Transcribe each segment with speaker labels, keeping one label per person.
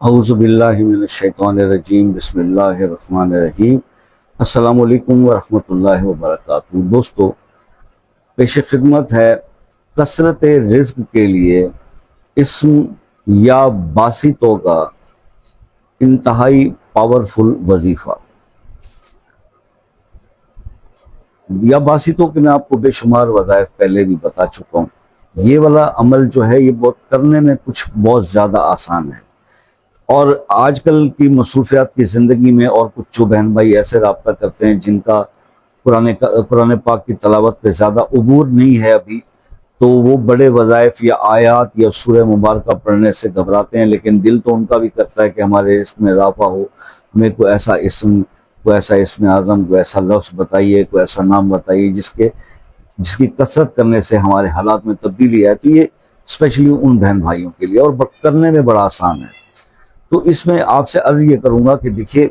Speaker 1: اعوذ باللہ من الشیطان الرجیم بسم اللہ الرحمن الرحیم السلام علیکم ورحمۃ اللہ وبرکاتہ۔ دوستو، پیش خدمت ہے کثرت رزق کے لیے اسم یا باسطوں کا انتہائی پاورفل وظیفہ۔ یا باسطوں کے میں آپ کو بے شمار وظائف پہلے بھی بتا چکا ہوں۔ یہ والا عمل جو ہے یہ کرنے میں بہت زیادہ آسان ہے، اور آج کل کی مصروفیات کی زندگی میں اور کچھ جو بہن بھائی ایسے رابطہ کرتے ہیں جن کا قرآن پاک کی تلاوت پہ زیادہ عبور نہیں ہے ابھی، تو وہ بڑے وظائف یا آیات یا سورہ مبارکہ پڑھنے سے گھبراتے ہیں، لیکن دل تو ان کا بھی کرتا ہے کہ ہمارے رزق میں اضافہ ہو، ہمیں کوئی ایسا اسم اعظم، کوئی ایسا لفظ بتائیے، کوئی ایسا نام بتائیے جس کی کثرت کرنے سے ہمارے حالات میں تبدیلی ہے۔ تو یہ اسپیشلی ان بہن بھائیوں کے لیے اور کرنے میں بڑا آسان ہے۔ تو اس میں آپ سے عرض یہ کروں گا کہ دیکھیے،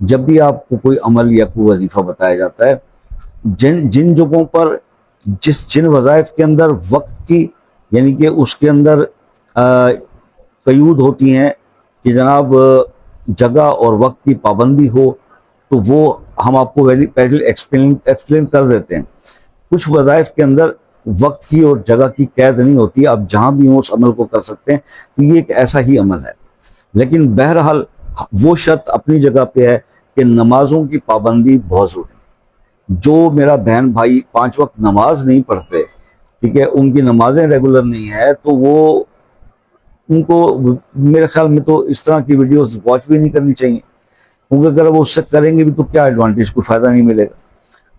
Speaker 1: جب بھی آپ کو کوئی عمل یا کوئی وظیفہ بتایا جاتا ہے، جن جگہوں پر جن وظائف کے اندر وقت کی یعنی کہ اس کے اندر قیود ہوتی ہیں کہ جناب جگہ اور وقت کی پابندی ہو، تو وہ ہم آپ کو پہلے ایکسپلین کر دیتے ہیں۔ کچھ وظائف کے اندر وقت کی اور جگہ کی قید نہیں ہوتی، آپ جہاں بھی ہوں اس عمل کو کر سکتے ہیں، تو یہ ایک ایسا ہی عمل ہے۔ لیکن بہرحال وہ شرط اپنی جگہ پہ ہے کہ نمازوں کی پابندی بہت ضروری ہے۔ جو میرا بہن بھائی 5 وقت نماز نہیں پڑھتے، ٹھیک ہے، ان کی نمازیں ریگولر نہیں ہے، تو ان کو میرے خیال میں تو اس طرح کی ویڈیوز واچ بھی نہیں کرنی چاہیے، کیونکہ اگر وہ اس سے کریں گے بھی تو کیا ایڈوانٹیج، کوئی فائدہ نہیں ملے گا۔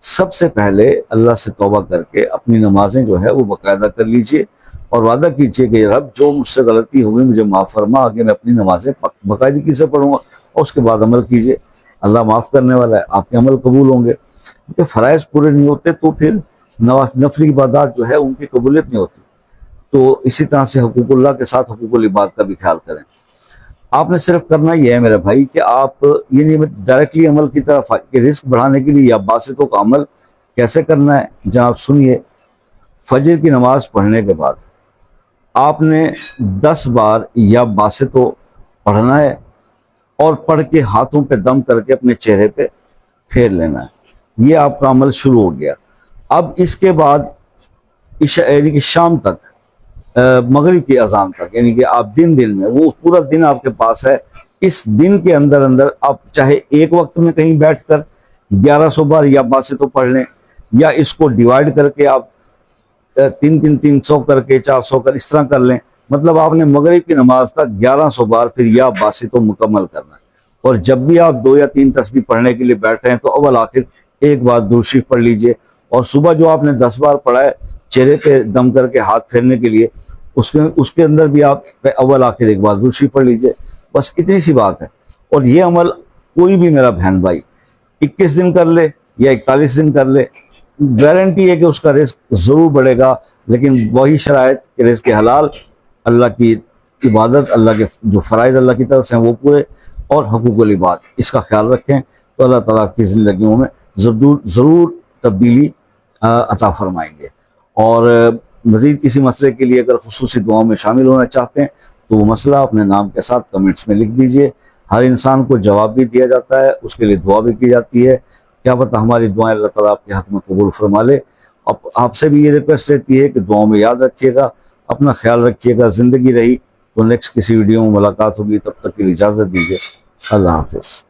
Speaker 1: سب سے پہلے اللہ سے توبہ کر کے اپنی نمازیں جو ہے وہ باقاعدہ کر لیجئے، اور وعدہ کیجئے کہ رب جو مجھ سے غلطی ہوگی مجھے معاف فرما، آگے میں اپنی نمازیں باقاعدگی سے پڑھوں گا، اور اس کے بعد عمل کیجئے۔ اللہ معاف کرنے والا ہے، آپ کے عمل قبول ہوں گے، کیونکہ فرائض پورے نہیں ہوتے تو پھر نفلی عبادات جو ہے ان کی قبولیت نہیں ہوتی۔ تو اسی طرح سے حقوق اللہ کے ساتھ حقوق العباد کا بھی خیال کریں۔ آپ نے صرف کرنا یہ ہے میرے بھائی کہ آپ یہ ڈائریکٹلی عمل کی طرف کہ رزق بڑھانے کے لیے یا باسطوں کا عمل کیسے کرنا ہے، جناب سنیے۔ فجر کی نماز پڑھنے کے بعد آپ نے 10 بار یا باسطوں پڑھنا ہے، اور پڑھ کے ہاتھوں پہ دم کر کے اپنے چہرے پہ پھیر لینا ہے۔ یہ آپ کا عمل شروع ہو گیا۔ اب اس کے بعد یعنی کہ شام تک، مغرب کی اذان تک، یعنی کہ آپ دن میں وہ پورا دن آپ کے پاس ہے۔ اس دن کے اندر آپ چاہے ایک وقت میں کہیں بیٹھ کر 1100 بار یا باسطوں پڑھ لیں، یا اس کو ڈیوائیڈ کر کے آپ 300 کر کے 400 کر اس طرح کر لیں۔ مطلب آپ نے مغرب کی نماز تک 1100 بار پھر یا باسطوں مکمل کرنا ہے۔ اور جب بھی آپ 2 یا 3 تسبیح پڑھنے کے لیے بیٹھ رہے ہیں تو اول آخر ایک بار درود شریف پڑھ لیجئے، اور صبح جو آپ نے 10 بار پڑھا ہے چہرے پہ دم کر کے ہاتھ پھیرنے کے لیے، اس کے اندر بھی آپ اول آخر ایک بار درود شریف پڑھ لیجئے۔ بس اتنی سی بات ہے۔ اور یہ عمل کوئی بھی میرا بہن بھائی 21 دن کر لے یا 41 دن کر لے، گارنٹی ہے کہ اس کا رزق ضرور بڑھے گا، لیکن وہی شرائط کہ رزق حلال، اللہ کی عبادت، اللہ کے جو فرائض اللہ کی طرف سے ہیں وہ پورے، اور حقوق العباد، اس کا خیال رکھیں تو اللہ تعالیٰ کی زندگیوں میں ضرور تبدیلی عطا فرمائیں گے۔ اور مزید کسی مسئلے کے لیے اگر خصوصی دعاؤں میں شامل ہونا چاہتے ہیں تو وہ مسئلہ اپنے نام کے ساتھ کمنٹس میں لکھ دیجئے۔ ہر انسان کو جواب بھی دیا جاتا ہے، اس کے لیے دعا بھی کی جاتی ہے۔ کیا پتہ ہماری دعائیں اللہ تعالیٰ آپ کے حق میں قبول فرما لے۔ آپ سے بھی یہ ریکویسٹ رہتی ہے کہ دعاؤں میں یاد رکھیے گا، اپنا خیال رکھیے گا۔ زندگی رہی تو نیکسٹ کسی ویڈیو میں ملاقات ہوگی، تب تک کے لیے اجازت دیجیے۔ اللہ حافظ۔